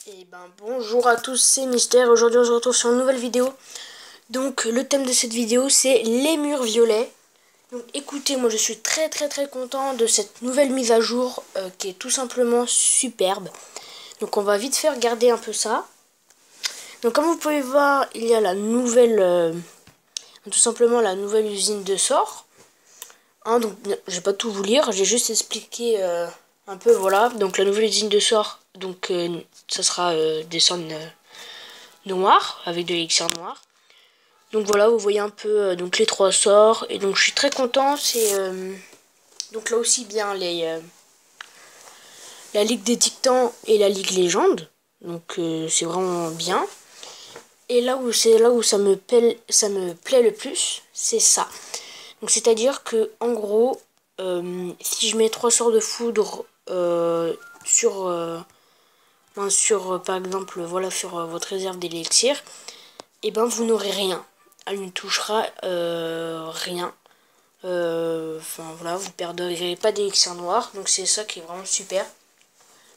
Et bonjour à tous, c'est Mystère. Aujourd'hui on se retrouve sur une nouvelle vidéo. Donc le thème de cette vidéo c'est les murs violets. Donc écoutez, moi je suis très content de cette nouvelle mise à jour qui est tout simplement superbe. Donc on va vite faire regarder un peu ça. Donc comme vous pouvez voir, il y a la nouvelle tout simplement la nouvelle usine de sort. Donc je vais pas tout vous lire, j'ai juste expliqué un peu, voilà. Donc la nouvelle usine de sort, donc ça sera des sorts noirs avec de l'élixir noir. Donc voilà, vous voyez un peu donc les trois sorts, et donc je suis très content. C'est donc là aussi bien la Ligue des Titans et la Ligue Légende. Donc c'est vraiment bien. Et là où ça me plaît le plus, c'est ça. Donc c'est-à-dire que en gros, si je mets trois sorts de foudre sur par exemple voilà sur votre réserve d'élixir, et ben vous n'aurez rien. Elle ne touchera rien. Enfin voilà, vous perdrez pas d'élixir noir. Donc c'est ça qui est vraiment super.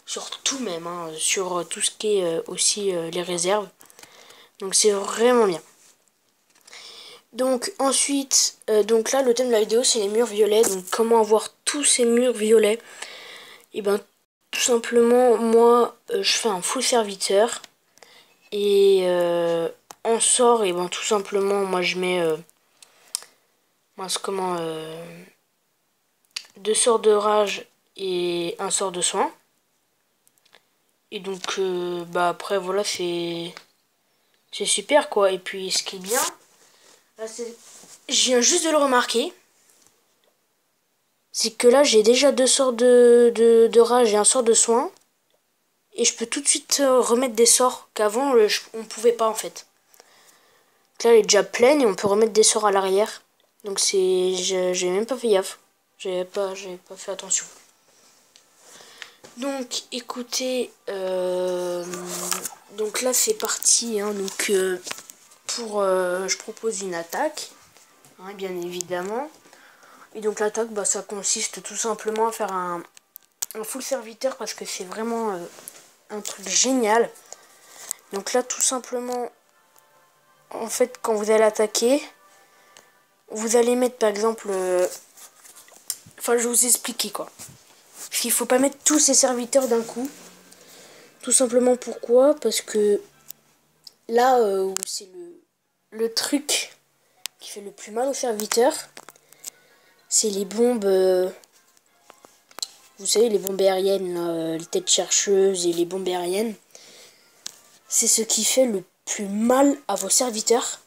Sur tout même, hein, sur tout ce qui est aussi les réserves. Donc c'est vraiment bien. Donc ensuite, donc là le thème de la vidéo c'est les murs violets. Donc comment avoir tous ces murs violets? Et ben tout simplement moi je fais un full serviteur. Et en sort, et ben tout simplement moi je mets deux sorts de rage et un sort de soin. Et donc après voilà, c'est super quoi. Et puis ce qui est bien là, je viens juste de le remarquer, c'est que là j'ai déjà deux sorts de rage et un sort de soin. Et je peux tout de suite remettre des sorts qu'avant on pouvait pas en fait. Donc là elle est déjà pleine et on peut remettre des sorts à l'arrière. Donc j'ai même pas fait gaffe. J'ai pas fait attention. Donc écoutez, donc là c'est parti, hein. Donc je propose une attaque, hein, bien évidemment. Et donc l'attaque, ça consiste tout simplement à faire un full serviteur parce que c'est vraiment un truc génial. Donc là tout simplement, en fait quand vous allez attaquer, vous allez mettre par exemple, enfin je vais vous expliquer quoi. Parce qu'il faut pas mettre tous ces serviteurs d'un coup. Tout simplement pourquoi? Parce que là où c'est le truc qui fait le plus mal aux serviteurs, c'est les bombes, vous savez, les bombes aériennes, là, les têtes chercheuses et les bombes aériennes. C'est ce qui fait le plus mal à vos serviteurs.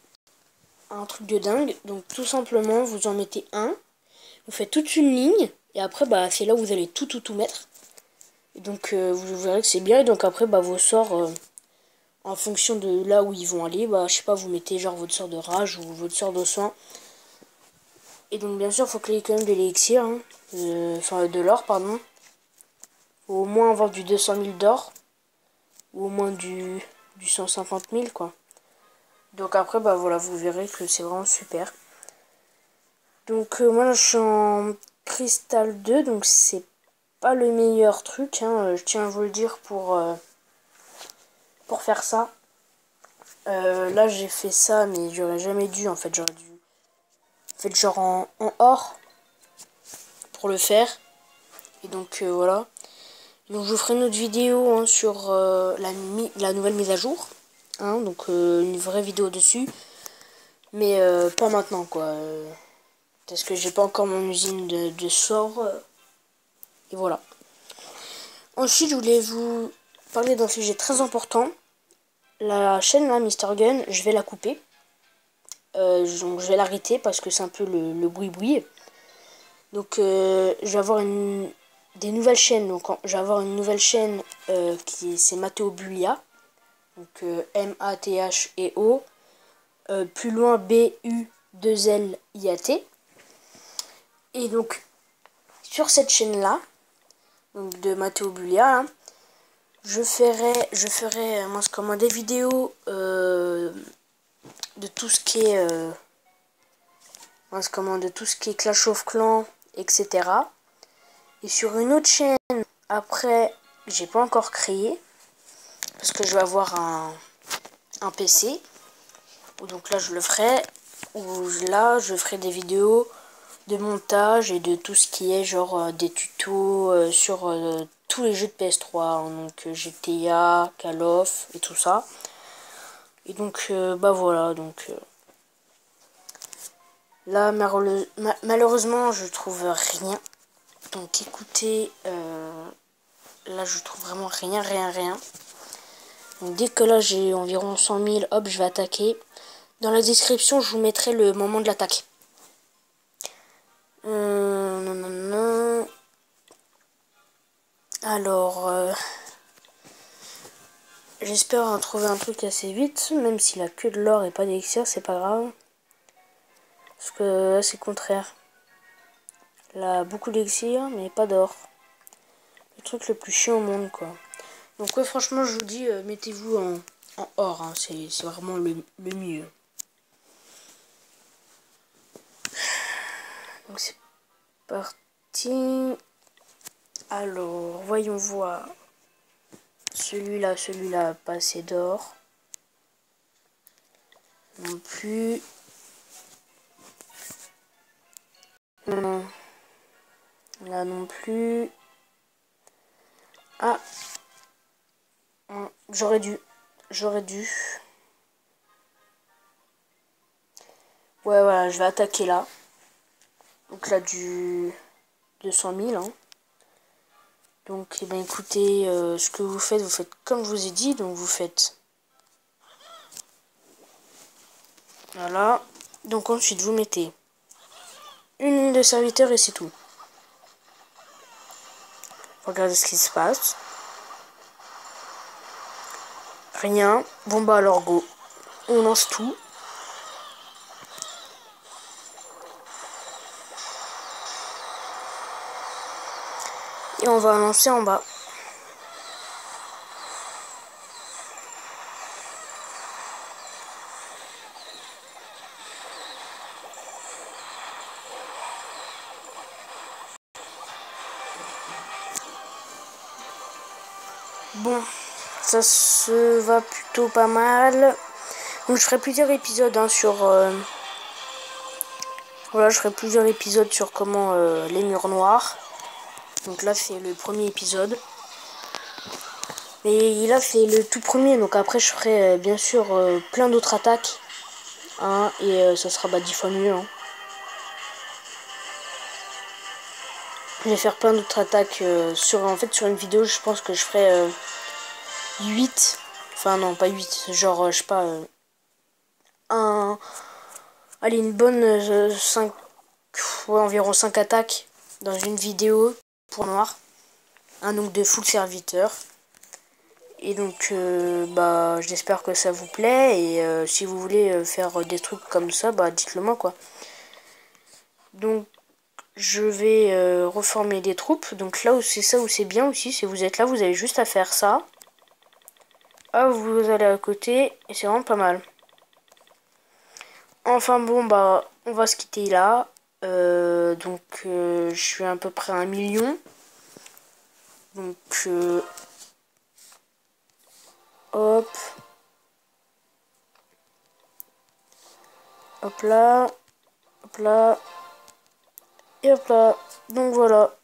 Un truc de dingue. Donc tout simplement, vous en mettez un, vous faites toute une ligne, et après, c'est là où vous allez tout mettre. Et donc vous verrez que c'est bien, et donc après, vos sorts, en fonction de là où ils vont aller, je sais pas, vous mettez genre votre sort de rage ou votre sort de soin. Et donc bien sûr, il faut qu'il y ait quand même de l'élixir, hein, enfin de l'or, pardon. Faut au moins avoir du 200 000 d'or, ou au moins du 150 000, quoi. Donc après, voilà, vous verrez que c'est vraiment super. Donc moi là, je suis en cristal 2, donc c'est pas le meilleur truc, hein, je tiens à vous le dire pour faire ça. Là, j'ai fait ça, mais j'aurais jamais dû, en fait, j'aurais dû faire genre en or pour le faire. Et donc voilà. Donc je vous ferai une autre vidéo, hein, sur la nouvelle mise à jour, hein, donc une vraie vidéo dessus, mais pas maintenant quoi, parce que j'ai pas encore mon usine de sort, et voilà. Ensuite je voulais vous parler d'un sujet très important. La chaîne là, Mr Gun, je vais la couper, donc je vais l'arrêter parce que c'est un peu le boui-boui. Donc je vais avoir des nouvelles chaînes. Donc je vais avoir une nouvelle chaîne c'est Matteo Bulia. Donc M-A-T-H-E-O. Plus loin B-U-2-L-I-A-T. Et donc sur cette chaîne là, donc de Matteo Bulia, hein, je ferai des vidéos de tout ce qui est de tout ce qui est Clash of Clans, etc. Et sur une autre chaîne, après, j'ai pas encore créé, parce que je vais avoir un PC. Donc là je le ferai, ou là je ferai des vidéos de montage et de tout ce qui est genre des tutos sur tous les jeux de PS3, hein, donc GTA, Call of et tout ça. Et donc bah voilà, donc là malheureusement je trouve rien. Donc écoutez, là je trouve vraiment rien. Donc dès que là j'ai environ 100 000, hop, je vais attaquer. Dans la description, je vous mettrai le moment de l'attaque. Non. Alors, j'espère en trouver un truc assez vite, même s'il a que de l'or et pas d'élixir, c'est pas grave. Parce que là, c'est le contraire. Là, beaucoup d'élixir, mais pas d'or. Le truc le plus chiant au monde, quoi. Donc ouais, franchement, je vous dis, mettez-vous en or, hein, c'est vraiment le mieux. Donc c'est parti. Alors, voyons voir. Celui-là, pas assez d'or. Non plus. Non. Là non plus. Ah. J'aurais dû. Ouais, voilà, je vais attaquer là. Donc là, du 200 000. Hein. Donc, eh ben, écoutez, ce que vous faites comme je vous ai dit. Donc, vous faites... Voilà. Donc, ensuite, vous mettez une ligne de serviteur et c'est tout. Regardez ce qui se passe. Rien. Bon, bah, alors, go. On lance tout. Et on va lancer en bas. Bon, ça se va plutôt pas mal. Donc je ferai plusieurs épisodes hein, sur... Voilà, je ferai plusieurs épisodes sur comment les murs noirs. Donc là, c'est le premier épisode. Et là, c'est le tout premier. Donc après, je ferai bien sûr plein d'autres attaques. Hein, et ça sera 10 fois mieux. Hein. Je vais faire plein d'autres attaques en fait, sur une vidéo. Je pense que je ferai 8. Enfin, non, pas 8. Genre, je sais pas... Allez, une bonne 5... Ouais, environ 5 attaques dans une vidéo pour noir. Un donc de full serviteur. Et donc, bah, j'espère que ça vous plaît. Et si vous voulez faire des trucs comme ça, bah, dites-le moi, quoi. Donc, je vais reformer des troupes. Donc là, c'est ça où c'est bien aussi. Si vous êtes là, vous avez juste à faire ça. Ah, vous allez à côté. Et c'est vraiment pas mal. Enfin bon, bah, on va se quitter là. Donc, je suis à peu près à 1 million. Donc, hop. Hop là. Hop là. Et hop là. Donc voilà.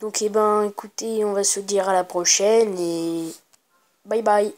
Donc eh ben écoutez, on va se dire à la prochaine et bye bye.